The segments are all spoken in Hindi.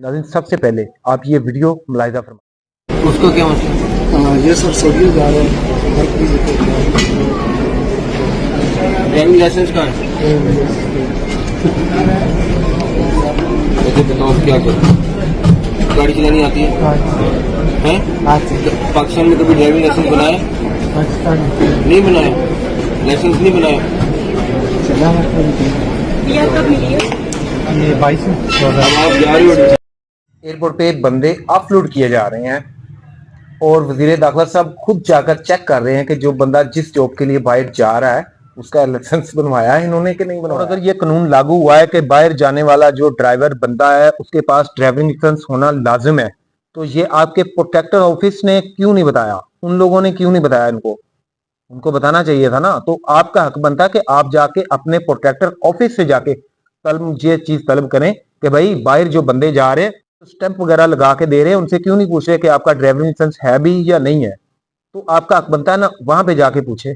नाज़रीन, सबसे पहले आप ये वीडियो मुलाहिज़ा फरमाएं। उसको क्या मतलब? ये सब सभी जा रहे हैं। ड्राइविंग लाइसेंस कहाँ है? मुझे बताओ क्या करो, गाड़ी चलानी आती है? हैं? पाकिस्तान में कभी ड्राइविंग लाइसेंस बनाया? नहीं बनाया, लाइसेंस नहीं बनाया। कब मिली है? ये 22 अब आप जा रहे हो एयरपोर्ट पे बंदे ऑफलोड किए जा रहे हैं और वजीर दाखिला साहब खुद जाकर चेक कर रहे हैं कि जो बंदा जिस जॉब के लिए बाहर जा रहा है उसका लाइसेंस बनवाया है इन्होंने कि नहीं बनवाया। और अगर ये कानून लागू हुआ है कि बाहर जाने वाला जो ड्राइवर बंदा है उसके पास ड्राइविंग लाइसेंस होना लाजिम है, तो ये आपके प्रोटेक्टर ऑफिस ने क्यों नहीं बताया? उन लोगों ने क्यों नहीं बताया? उनको बताना चाहिए था ना। तो आपका हक बनता है कि आप जाके अपने प्रोटेक्टर ऑफिस से जाके ये चीज तलब करें कि भाई बाहर जो बंदे जा रहे हैं स्टैंप वगैरह लगा के दे रहे हैं, उनसे क्यों नहीं पूछ रहे कि आपका ड्राइविंग लाइसेंस है भी या नहीं है? तो आपका हक बनता है ना वहां पे जाके पूछे।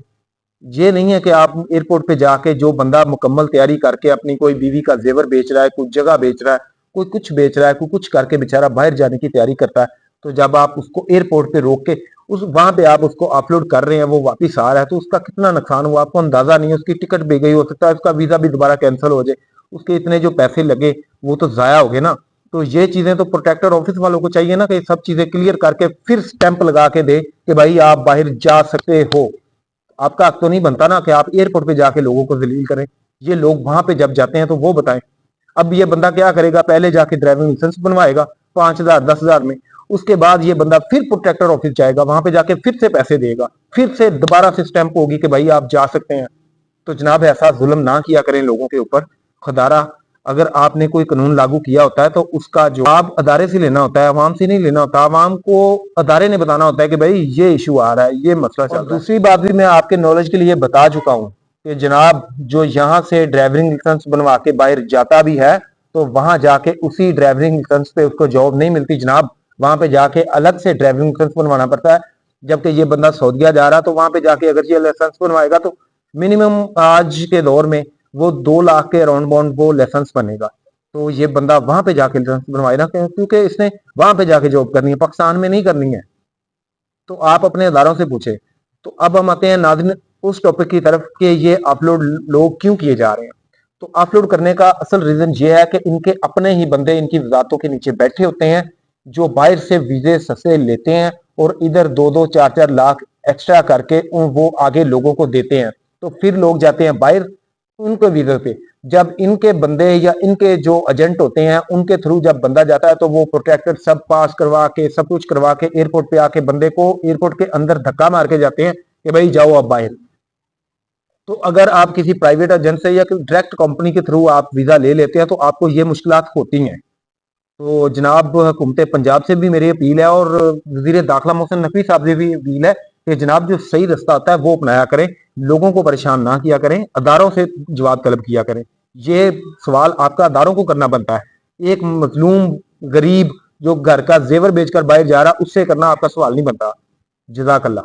ये नहीं है कि आप एयरपोर्ट पे जाके जो बंदा मुकम्मल तैयारी करके अपनी कोई बीवी का जेवर बेच रहा है, कुछ जगह बेच रहा है, कोई कुछ बेच रहा है, कोई कुछ करके बेचारा बाहर जाने की तैयारी करता है, तो जब आप उसको एयरपोर्ट पे रोक के उस वहां पे आप उसको अपलोड कर रहे हैं, वो वापिस आ रहा है, तो उसका कितना नुकसान हुआ आपको अंदाजा नहीं है। उसकी टिकट भी गई, हो सकता है उसका वीजा भी दोबारा कैंसिल हो जाए, उसके इतने जो पैसे लगे वो तो जाया हो गए ना। तो ये चीजें तो प्रोटेक्टर ऑफिस वालों को चाहिए ना कि सब चीजें क्लियर करके फिर स्टैंप लगा के दे कि भाई आप बाहर जा सकते हो। आपका हक तो नहीं बनता ना कि आप एयरपोर्ट पे जाके लोगों को जलील करें। ये लोग वहां पे जब जाते हैं तो वो बताएं। अब ये बंदा क्या करेगा? पहले जाके ड्राइविंग लाइसेंस बनवाएगा 5,000 10,000 में, उसके बाद ये बंदा फिर प्रोटेक्टर ऑफिस जाएगा, वहां पे जाके फिर से पैसे देगा, फिर से दोबारा से स्टैंप होगी कि भाई आप जा सकते हैं। तो जनाब ऐसा जुल्म ना किया करें लोगों के ऊपर। खुदारा अगर आपने कोई कानून लागू किया होता है तो उसका जवाब अदारे से लेना होता है, अवाम से नहीं लेना होता। अवाम को अदारे ने बताना होता है कि भाई ये इशू आ रहा है, ये मसला चल रहा है। दूसरी बात भी मैं आपके नॉलेज के लिए बता चुका हूँ कि जनाब जो यहाँ से ड्राइविंग लाइसेंस बनवा के बाहर जाता भी है तो वहां जाके उसी ड्राइविंग लाइसेंस पे उसको जॉब नहीं मिलती जनाब, वहां पे जाके अलग से ड्राइविंग लाइसेंस बनवाना पड़ता है। जबकि ये बंदा सऊदीया जा रहा तो वहां पे जाके अगर ये लाइसेंस बनवाएगा तो मिनिमम आज के दौर में वो 2 लाख के अराउंड बाउंड वो लाइसेंस बनेगा। तो ये बंदा वहां पे जाके लाइसेंस बनवाए ना, क्योंकि इसने वहां पे जाके जॉब करनी है, पाकिस्तान में नहीं करनी है। तो आप अपने अदारों से पूछे। तो अब हम आते हैं नाज़रीन उस टॉपिक की तरफ कि ये अपलोड लोग क्यों किए जा रहे हैं। तो अपलोड करने का असल रीजन ये है कि इनके अपने ही बंदे इनकी वजारतों के नीचे बैठे होते हैं जो बाहर से वीजे सस्ते लेते हैं और इधर 2-2 4-4 लाख एक्स्ट्रा करके वो आगे लोगों को देते हैं। तो फिर लोग जाते हैं बाहर उनके वीजे पे। जब इनके बंदे या इनके जो एजेंट होते हैं उनके थ्रू जब बंदा जाता है तो वो प्रोटेक्टर सब पास करवा के सब कुछ करवा के एयरपोर्ट पे आके बंदे को एयरपोर्ट के अंदर धक्का मार के जाते हैं कि भाई जाओ अब बाहर। तो अगर आप किसी प्राइवेट एजेंट से या डायरेक्ट कंपनी के थ्रू आप वीजा ले लेते हैं तो आपको ये मुश्किलात होती हैं। तो जनाब हुकूमत पंजाब से भी मेरी अपील है और वजीर दाखिला मोहसिन नकवी साहब से भी अपील है कि जनाब जो सही रास्ता होता है वो अपनाया करें, लोगों को परेशान ना किया करें, अदारों से जवाब तलब किया करें। ये सवाल आपका अदारों को करना बनता है। एक मजलूम गरीब जो घर का जेवर बेचकर बाहर जा रहा उससे करना आपका सवाल नहीं बनता। जज़ाकल्लाह।